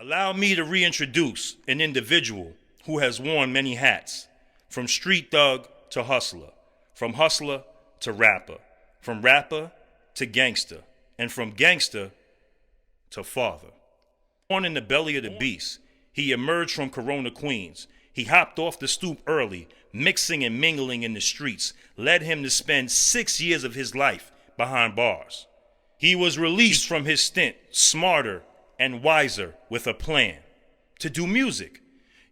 Allow me to reintroduce an individual who has worn many hats, from street thug to hustler, from hustler to rapper, from rapper to gangster, and from gangster to father. Born in the belly of the beast, he emerged from Corona, Queens. He hopped off the stoop early, mixing and mingling in the streets, led him to spend 6 years of his life behind bars. He was released from his stint, smarter and wiser, with a plan to do music.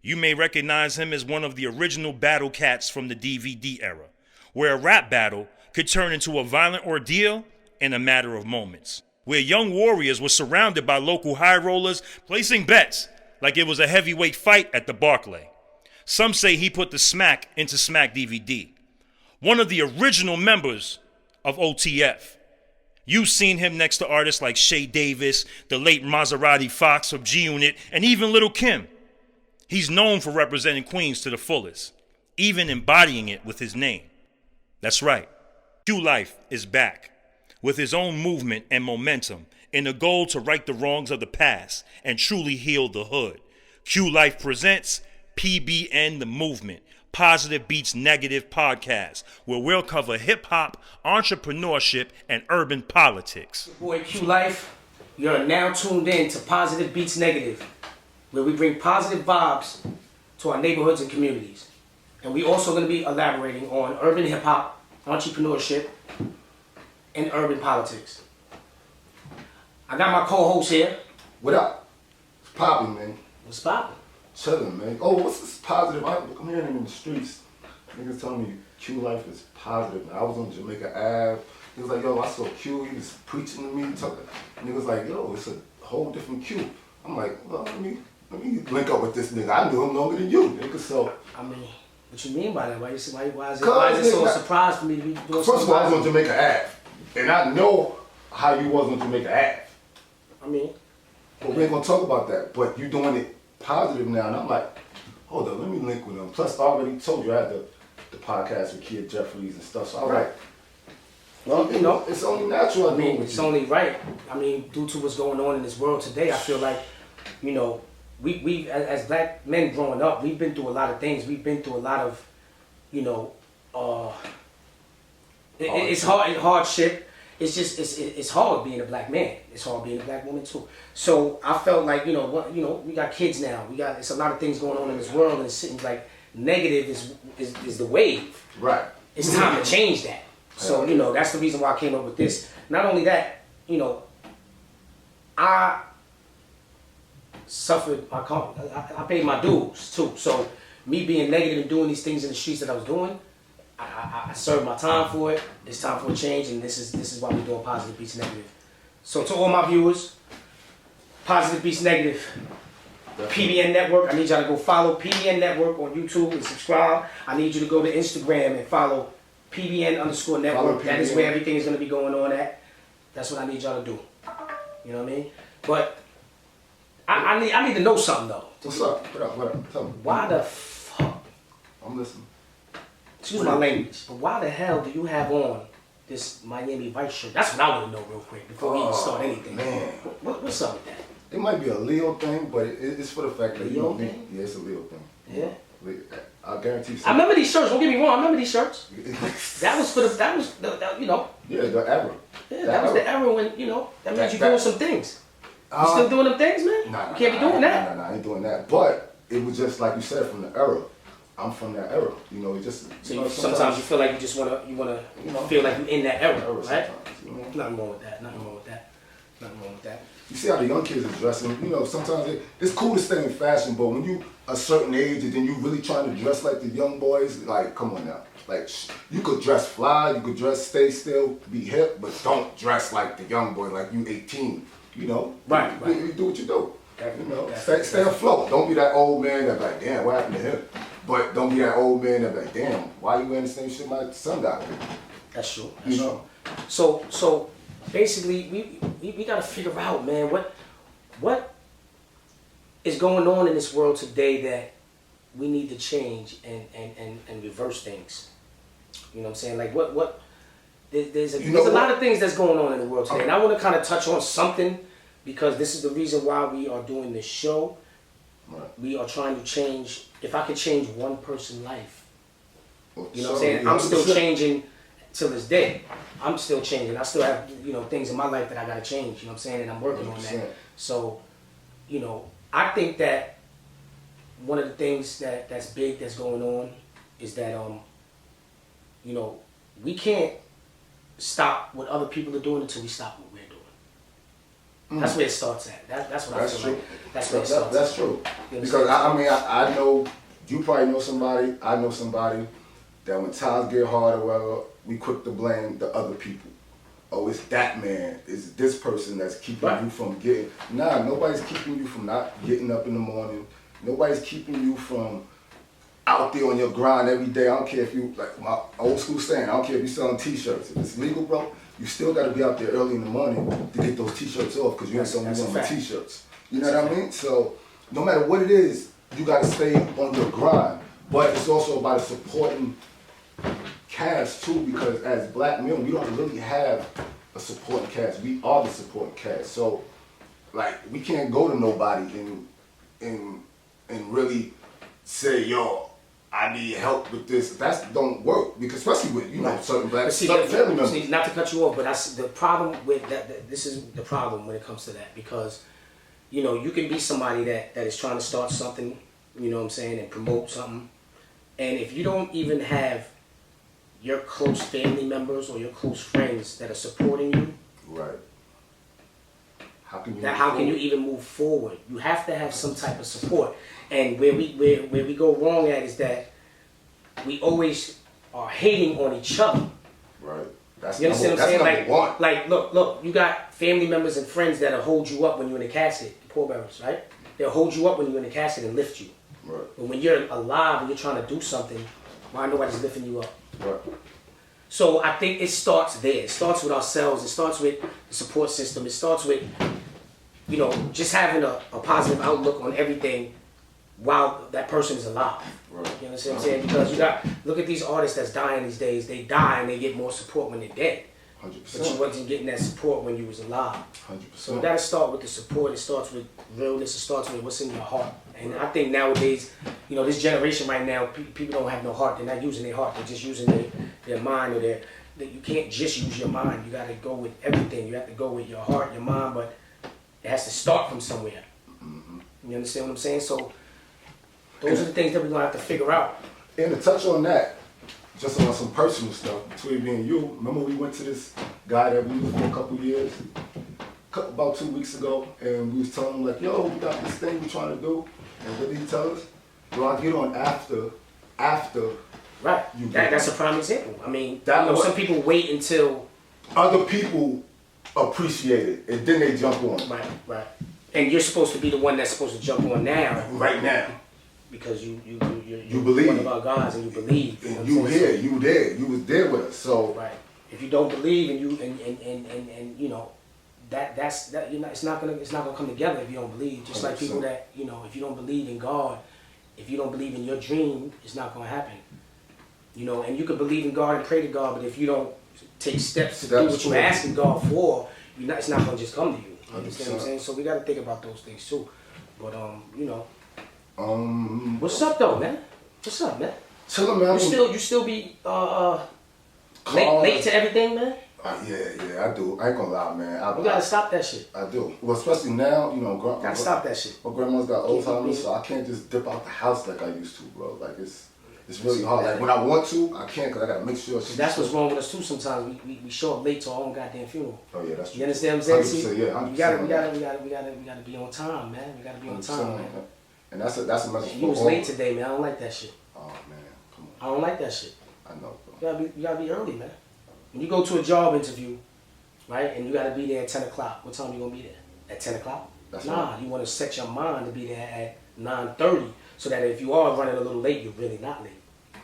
You may recognize him as one of the original battle cats from the DVD era, where a rap battle could turn into a violent ordeal in a matter of moments, where young warriors were surrounded by local high rollers placing bets like it was a heavyweight fight at the Barclay. Some say he put the smack into Smack DVD. One of the original members of OTF. You've seen him next to artists like Shay Davis, the late Maserati Fox from G-Unit, and even Lil' Kim. He's known for representing Queens to the fullest, even embodying it with his name. That's right, Q Life is back, with his own movement and momentum, in a goal to right the wrongs of the past and truly heal the hood. Q Life presents PBN The Movement, Positive Beats Negative podcast, where we'll cover hip-hop, entrepreneurship, and urban politics. Boy Q Life, you're now tuned in to Positive Beats Negative, where we bring positive vibes to our neighborhoods and communities. And we also going to be elaborating on urban hip-hop, entrepreneurship, and urban politics. I got my co-host here. What up? It's popping, man. What's poppin'? Chillin', man. Oh, what's this positive? I'm hearing in the streets. Niggas telling me Q Life is positive. I was on Jamaica Ave. He was like, yo, I saw Q. He was preaching to me. Talking. Niggas like, yo, it's a whole different Q. I'm like, well, let me link up with this nigga. I knew him longer than you, nigga. So. I mean, what you mean by that? Why is it so a surprise for me to be doing something? First of all, I was on Jamaica Ave. And I know how you was on Jamaica Ave. I mean. But we ain't gonna talk about that. But you doing it positive now, and I'm like, hold up, let me link with them. Plus, I already told you I had the podcast with Kid Jeffries and stuff, so I was like, well, you know, it's only natural. I mean, it's only right. I mean, due to what's going on in this world today, I feel like, you know, we as black men growing up, we've been through a lot of things. We've been through a lot of, you know, it's hardship. It's just it's hard being a black man. It's hard being a black woman too. So I felt like, you know, we got kids now. It's a lot of things going on in this world, and it seems like negative is the wave. Right. It's time to change that. So, you know, that's the reason why I came up with this. Not only that, you know, I suffered my karma. I paid my dues too. So me being negative and doing these things in the streets that I was doing, I served my time for it. It's time for a change, and this is why we're doing Positive Beats Negative. So to all my viewers, Positive Beats Negative, PBN Network, I need y'all to go follow PBN Network on YouTube and subscribe. I need you to go to Instagram and follow PBN_network. That is where everything is going to be going on at. That's what I need y'all to do. You know what I mean? But I need to know something though. What's up? What up? Tell me. Why the fuck? I'm listening. Excuse my language, but why the hell do you have on this Miami Vice shirt? That's what I want to know real quick before we even start anything. Man. What's up with that? It might be a Leo thing, but it's for the fact that Leo thing? Yeah, it's a Leo thing. Yeah. I guarantee you. I remember these shirts. Don't get me wrong. I remember these shirts. That was you know. Yeah, the era. Yeah, that was the era when, you know, that means you're doing some things. You still doing them things, man? Nah, you can't be doing that. Nah, I ain't doing that. But it was just like you said, from the era. I'm from that era, you know. It just so sometimes you feel like you just wanna feel like you're in that era, right? You know? Nothing wrong with that. You see how the young kids are dressing. You know, sometimes it's cool to stay in fashion, but when you a certain age and then you really trying to dress like the young boys, like, come on now. Like, you could dress fly, you could dress stay still, be hip, but don't dress like the young boy, like you 18. You know, right. You do what you do. Definitely, you know, stay afloat. Don't be that old man that's like, damn, what happened to him? But don't be that old man that's like, damn, why you wearing the same shit my son got? That's true. You know. So basically, we gotta figure out, man, what is going on in this world today that we need to change and reverse things. You know what I'm saying? Like there's a lot of things that's going on in the world today, and I want to kind of touch on something because this is the reason why we are doing this show. Right. We are trying to change. If I could change one person's life, Well, you know what I'm saying? I'm still changing till this day. I'm still changing. I still have, you know, things in my life that I gotta change. You know what I'm saying? And I'm working on that. 100%. So, you know, I think that one of the things that's big that's going on is that you know, we can't stop what other people are doing until we stop what we're doing. That's where it starts at. That's what I feel true. like. That's where it starts. That's true. You Because understand? I know you probably know somebody. I know somebody that when times get hard or whatever, we quick to blame the other people. Oh, it's that man. It's this person that's keeping Right. you from getting. Nah, nobody's keeping you from not getting up in the morning. Nobody's keeping you from out there on your grind every day. I don't care if you, like my old school saying, I don't care if you're selling t-shirts. If it's legal, bro, you still got to be out there early in the morning to get those t-shirts off because you ain't selling That's a one with fact. t-shirts. You know what I mean? So no matter what it is, you got to stay on your grind. But it's also about supporting cast too, because as black men, we don't really have a supporting cast. We are the supporting cast. So like we can't go to nobody and really say, yo, I need help with this. That don't work because especially with certain black But see, certain family members. see, not to cut you off, but that's the problem with that. This is the problem when it comes to that because, you know, you can be somebody that is trying to start something, you know what I'm saying, and promote something, and if you don't even have your close family members or your close friends that are supporting you, Right. How can you? how can you even move forward? You have to have some type of support. And where we go wrong at is that we always are hating on each other. Right. That's You understand what I'm number saying? one. Like, look, you got family members and friends that'll hold you up when you're in a casket, pallbearers, right? They'll hold you up when you're in a casket and lift you. Right. But when you're alive and you're trying to do something, why nobody's lifting you up? Right. So I think it starts there. It starts with ourselves. It starts with the support system. It starts with, you know, just having a positive outlook on everything while that person is alive. Right. You understand what I'm saying? Because look at these artists that's dying these days. They die and they get more support when they're dead. 100%. But you wasn't getting that support when you was alive. 100%. So we gotta start with the support. It starts with realness. It starts with what's in your heart. And I think nowadays, you know, this generation right now, people don't have no heart. They're not using their heart. They're just using their mind or you can't just use your mind. You gotta go with everything. You have to go with your heart, your mind, but it has to start from somewhere. You understand what I'm saying? So those are the things that we're gonna have to figure out. And to touch on that, just on some personal stuff between me and you, remember we went to this guy that we was for a couple years, about 2 weeks ago, and we was telling him like, yo, we got this thing we trying to do, and what did he tell us? Yo, I'll get on after. Right. You That's a prime example. I mean, That you know, was- some people wait until Other people appreciate it, and then they jump on. right. And you're supposed to be the one that's supposed to jump on now Right now. because you're believe. one of our guys and you believe. And know you what I'm saying? here, you there, you was there with us. So Right. If you don't believe and you know that's you're not, it's not gonna come together if you don't believe. Just like people 100%. that, you know, if you don't believe in God, if you don't believe in your dream, it's not gonna happen. You know, and you can believe in God and pray to God, but if you don't take steps to do what you're forward. asking God for, it's not gonna just come to you. You understand what I'm 100%. saying? So we gotta think about those things too. But you know, um, what's up though, man? What's up, man? chillin', man. You still be late to everything, man? Yeah, I do. I ain't gonna lie, man. You gotta stop that shit. I do. Well, especially now, you know, Gotta stop that shit. my grandma's got Keep Alzheimer's, it- so I can't just dip out the house like I used to, bro. Like it's really hard. Like when I want to, I can't because I gotta make sure. That's what's wrong with us too. Sometimes we show up late to our own goddamn funeral. Oh yeah, that's true. You understand what I'm saying? 100%, yeah, 100%. We gotta be on time, man. We gotta be on 100%, time, man. And that's a message You for was all. late today, man. I don't like that shit. Oh man, come on. I don't like that shit. I know, bro. You gotta be early, man. When you go to a job interview, right, and you gotta be there at 10 o'clock. What time you gonna be there? At 10 o'clock? That's Nah, you wanna set your mind to be there at 9:30, so that if you are running a little late, you're really not late.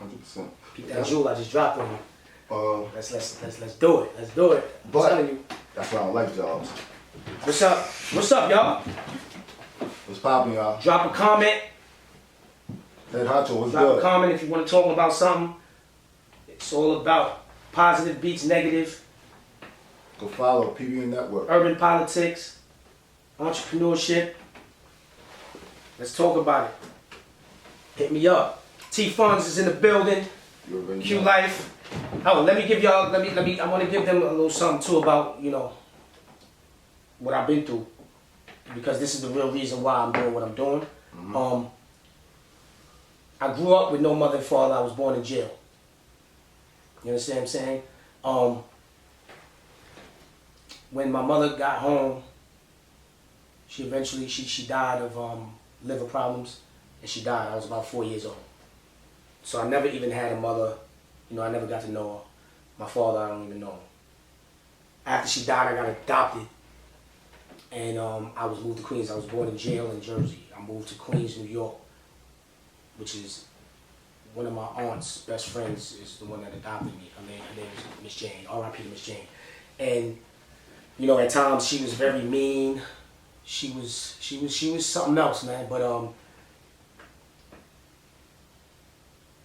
100%. Keep that jewel I just dropped on you. Let's do it. Let's do it. I'm But- telling you. That's why I don't like jobs. What's up? What's up, y'all? What's poppin', y'all? Drop a comment. Head Honcho, what's Drop a good? comment if you want to talk about something. It's all about positive beats negative, Go follow PBN Network. urban politics. entrepreneurship. Let's talk about it. Hit me up. T Funds is in the building. Q Life. Oh, let me give y'all. Let me. I want to give them a little something too about what I've been through, because this is the real reason why I'm doing what I'm doing. I grew up with no mother and father. I was born in jail. You understand what I'm saying? When my mother got home, she eventually she died of liver problems, and she died. I was about 4 years old. So I never even had a mother. I never got to know her. My father, I don't even know him. After she died, I got adopted, and I was moved to Queens. I was born in jail in Jersey. I moved to Queens, New York, which is one of my aunt's best friends is the one that adopted me. Her name is Miss Jane. R.I.P. to Miss Jane. And at times she was very mean. She was something else, man. But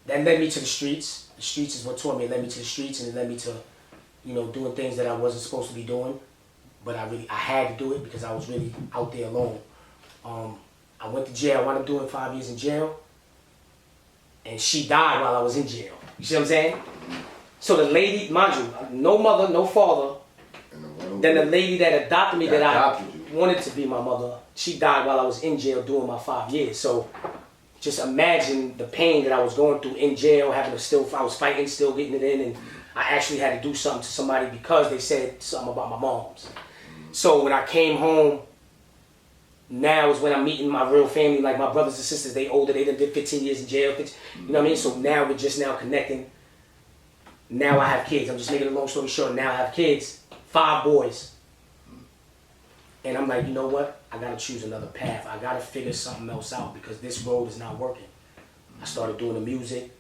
that led me to the streets. The streets is what taught me. It led me to the streets, and it led me to, doing things that I wasn't supposed to be doing. But I had to do it because I was really out there alone. I went to jail. I wound up doing 5 years in jail. And she died while I was in jail. You see what I'm saying? So the lady, mind you, no mother, no father. Then the lady that adopted me, that I wanted to be my mother, she died while I was in jail doing my 5 years. So just imagine the pain that I was going through in jail, I was fighting, still getting it in, and I actually had to do something to somebody because they said something about my moms. So when I came home, now is when I'm meeting my real family, like my brothers and sisters. They older, they done did 15 years in jail. You know what I mean? So now we're just now connecting. Now I have kids. I'm just making a long story short. Now I have kids, 5 boys. And I'm like, you know what? I gotta choose another path. I gotta figure something else out because this road is not working. I started doing the music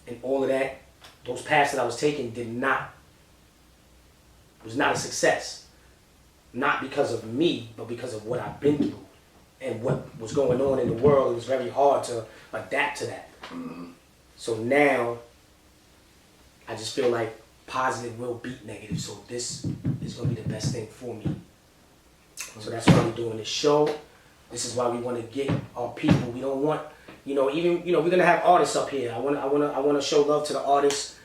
and all of that. Those paths that I was taking was not a success. Not because of me, but because of what I've been through and what was going on in the world. It was very hard to adapt to that. So now, I just feel like positive will beat negative. So this is going to be the best thing for me. So that's why we're doing this show. This is why we want to get our people. We don't want, we're going to have artists up here. I want to show love to the artists,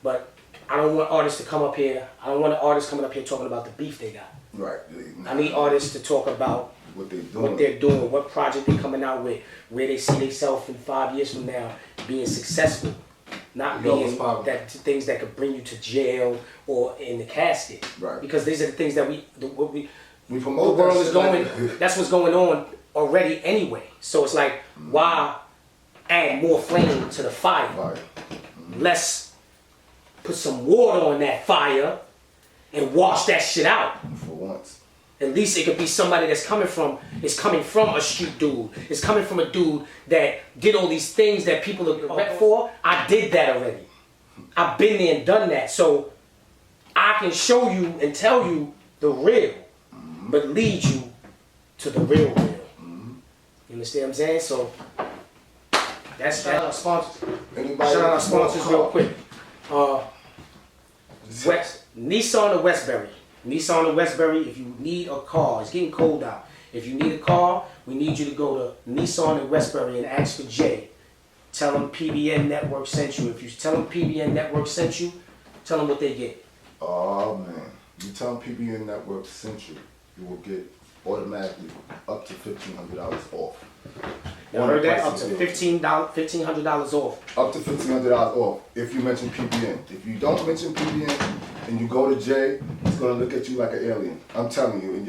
but I don't want artists to come up here. I don't want artists coming up here talking about the beef they got. Right. I need artists to talk about what they're doing, what project they're coming out with, where they see themselves in 5 years from now being succccessful, not being things that could bring you to jail or in the casket. Right. Because these are the things that we promote. The world is going. That's what's going on already anyway. So it's like, why add more flame to the fire? Let's put some water on that fire and wash that shit out. For once. At least it could be somebody that's coming from a street dude. It's coming from a dude that did all these things that people are rep for. I did that already. I've been there and done that. So I can show you and tell you the real, but lead you to the real. You understand what I'm saying? So that's shout out our sponsors. Shout out our sponsors real quick. Nissan of Westbury. Nissan of Westbury, if you need a car, it's getting cold out. If you need a car, we need you to go to Nissan of Westbury and ask for Jay. Tell them PBN Network sent you. If you tell them PBN Network sent you, tell them what they get. Oh man, you tell them PBN Network sent you, you will get automatically up to $1,500 off. You heard that? Up to $1,500 off. Up to $1,500 off if you mention PBN. If you don't mention PBN and you go to Jay, it's gonna look at you like an alien. I'm telling you, and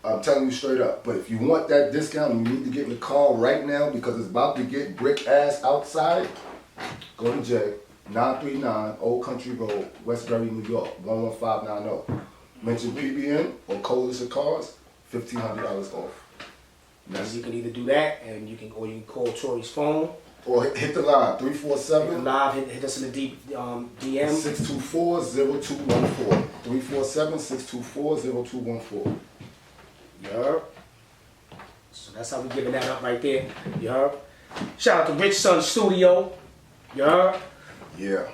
I'm telling you straight up. But if you want that discount and you need to get in the car right now because it's about to get brick ass outside, go to Jay, 939 Old Country Road, Westbury, New York, 11590. Mention PBN or Coalition Cars, $1,500 off. You can either do that, and you can call Tori's phone, or hit the line 347. Hit us in the DM 624-0214. 347-624-0214. You heard? So that's how we giving that up right there. You heard? Shout out to Rich Sun Studio. You heard? Yeah.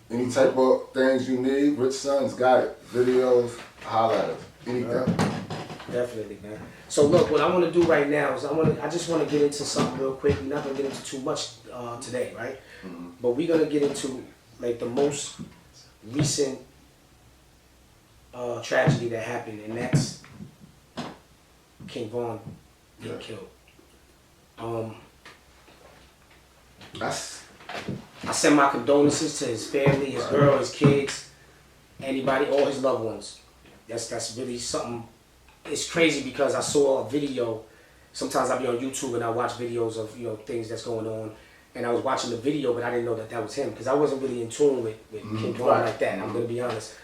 Any type of things you need, Rich Sun's got it. Videos, holla at us. anything. Definitely, man. So look, what I want to do right now is I just want to get into something real quick. We're not gonna get into too much today, right? Mm-hmm. But we're gonna get into like the most recent tragedy that happened, and that's King Von getting killed. I send my condolences to his family, his girl, his kids, anybody, all his loved ones. That's really something. It's crazy because I saw a video. Sometimes I'll be on YouTube and I watch videos of things that's going on, and I was watching the video, but I didn't know that was him because I wasn't really in tune with King Von like that. I'm gonna be honest.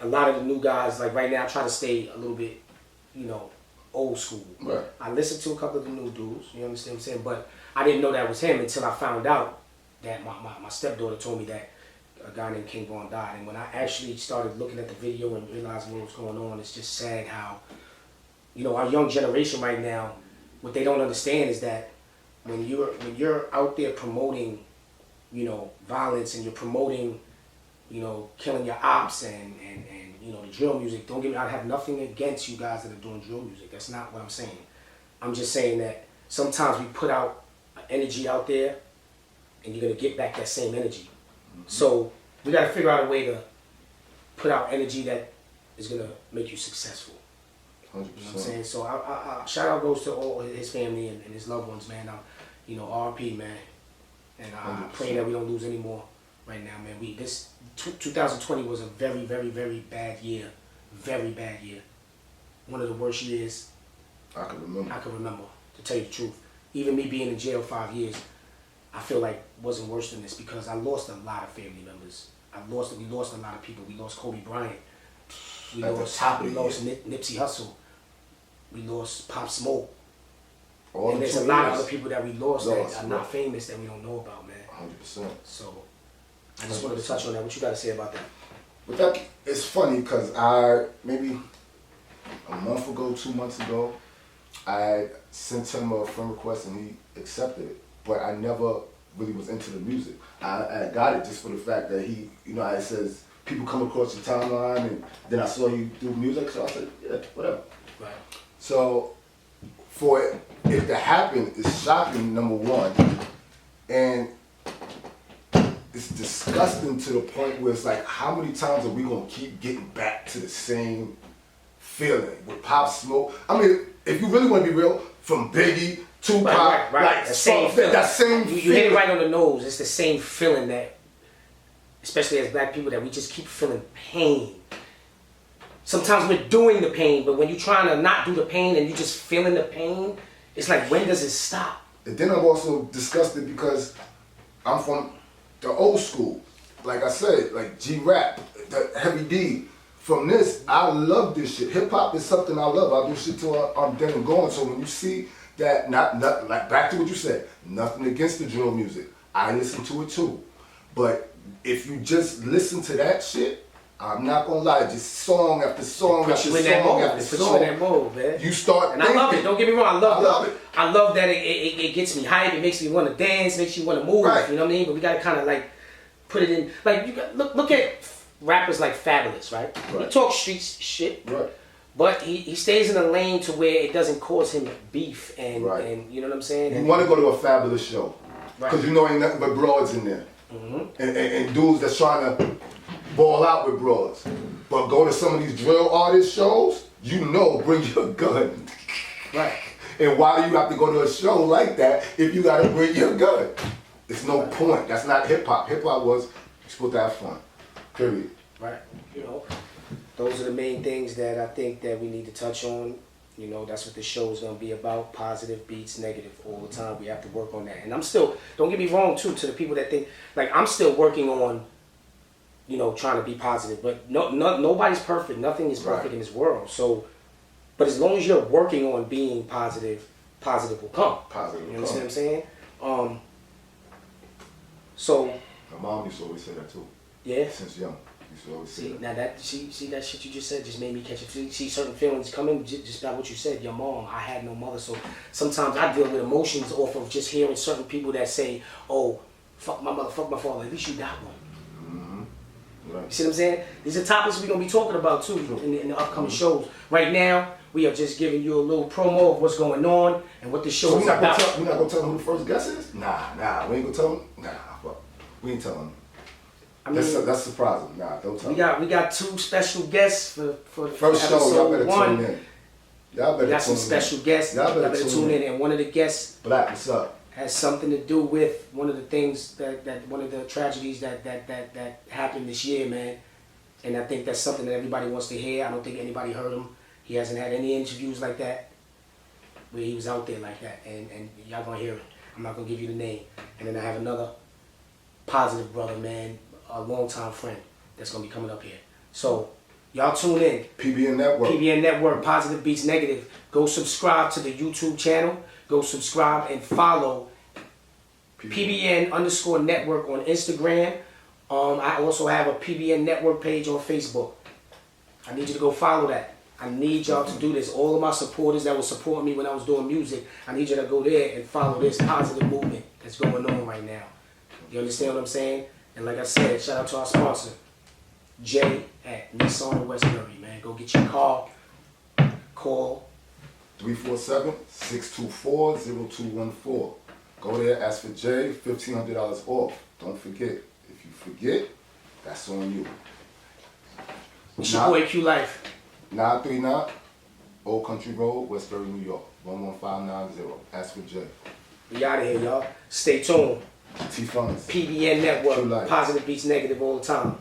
A lot of the new guys, like right now, I try to stay a little bit, old school. Right. I listened to a couple of the new dudes. You understand what I'm saying? But I didn't know that was him until I found out that my stepdaughter told me that a guy named King Von died. And when I actually started looking at the video and realizing what was going on, it's just sad how, our young generation right now, what they don't understand is that when you're out there promoting, violence, and you're promoting, killing your ops and the drill music. Don't get me, I have nothing against you guys that are doing drill music. That's not what I'm saying. I'm just saying that sometimes we put out energy out there and you're going to get back that same energy. Mm-hmm. So we got to figure out a way to put out energy that is going to make you successful. 100%. You know what I'm saying? So I shout out goes to all his family and his loved ones, man. RP, man. And I pray that we don't lose any more right now, man. 2020 was a very, very, very bad year. Very bad year. One of the worst years I can remember, to tell you the truth. Even me being in jail 5 years, I feel like wasn't worse than this because I lost a lot of family members. We lost a lot of people. We lost Kobe Bryant. We lost Nipsey Hussle. We lost Pop Smoke. And there's a lot of other people that we lost that are not famous that we don't know about, man. 100%. So I just wanted to touch on that. What you got to say about that? But that it's funny because maybe a month ago, 2 months ago, I sent him a friend request and he accepted it. But I never really was into the music. I got it just for the fact that he, it says people come across your timeline, and then I saw you do music, so I said, yeah, whatever. Right. So for it to happen is shocking, number one, and it's disgusting to the point where it's like, how many times are we gonna keep getting back to the same feeling with Pop Smoke? I mean, if you really want to be real, from Biggie, Tupac, right. like that same feeling. You hit it right on the nose. It's the same feeling that, especially as black people, that we just keep feeling pain. Sometimes we're doing the pain, but when you're trying to not do the pain and you're just feeling the pain, it's like, when does it stop? And then I'm also disgusted because I'm from the old school. Like I said, like G-Rap, the Heavy D. From this, I love this shit. Hip hop is something I love. I do shit till I'm dead and gone. So when you see that, not like back to what you said, nothing against the drill music. I listen to it too. But if you just listen to that shit, I'm not gonna lie, just song after song after song after song. Put you in that mode, man. You start and thinking. I love it. Don't get me wrong. I love it. I love that it gets me hype. It makes me want to dance. Makes you want to move. Right. You know what I mean? But we gotta kind of like put it in. Like you got look at rappers like Fabulous, right? He talks street shit. Right. But he stays in a lane to where it doesn't cause him beef and you know what I'm saying? You want to go to a Fabulous show. Because you know ain't nothing but broads in there. Mm-hmm. And dudes that's trying to ball out with broads. But go to some of these drill artist shows, bring your gun. Right. And why do you have to go to a show like that if you got to bring your gun? It's no point. That's not hip-hop. Hip-hop was, you're supposed to have fun. Period. Right. Those are the main things that I think that we need to touch on. That's what this show is going to be about. Positive beats negative all the time. We have to work on that. And I'm still, don't get me wrong too, to the people that think, like I'm still working on, trying to be positive. But nobody's perfect. Nothing is perfect in this world. So, but as long as you're working on being positive, positive will come. Positive will come. You understand what I'm saying? So. My mom used to always say that too. Yeah. Since young. Now that that shit you just said just made me catch it. See certain feelings coming just by what you said. Your mom, I had no mother, so sometimes I deal with emotions off of just hearing certain people that say, "Oh, fuck my mother, fuck my father." At least you got one. Mm-hmm. Right. You see what I'm saying? These are topics we're gonna be talking about too in the upcoming shows. Right now, we are just giving you a little promo of what's going on and what the show So is about. we're not gonna tell them who the first guest is? Nah, we ain't gonna tell them. Nah, fuck. We ain't telling them. I mean, That's surprising. Nah, don't tell we them. got 2 special guests for First show, y'all better episode 1. tune in. Y'all better We got some tune in. special guests. Y'all Y'all better better tune in. And one of the guests Black, what's up? has something to do with one of the things that one of the tragedies that happened this year, man. And I think that's something that everybody wants to hear. I don't think anybody heard him. He hasn't had any interviews like that where he was out there like that. And y'all gonna hear it. I'm not gonna give you the name. And then I have another positive brother, man, a longtime friend that's gonna be coming up here. So y'all tune in. PBN Network. PBN Network, Positive Beats Negative. Go subscribe to the YouTube channel. Go subscribe and follow PBN_network on Instagram. I also have a PBN Network page on Facebook. I need you to go follow that. I need y'all to do this. All of my supporters that were supporting me when I was doing music, I need you to go there and follow this positive movement that's going on right now. You understand what I'm saying? And like I said, shout out to our sponsor, Jay at Nissan in Westbury, man. Go get your car. Call 347-624-0214. Go there, ask for Jay, $1,500 off. Don't forget. If you forget, that's on you. It's your boy Q Life. 939 Old Country Road, Westbury, New York. 11590. Ask for Jay. We out of here, y'all. Stay tuned. T-Funds. PBN Q Network. Life. Positive Beats Negative all the time.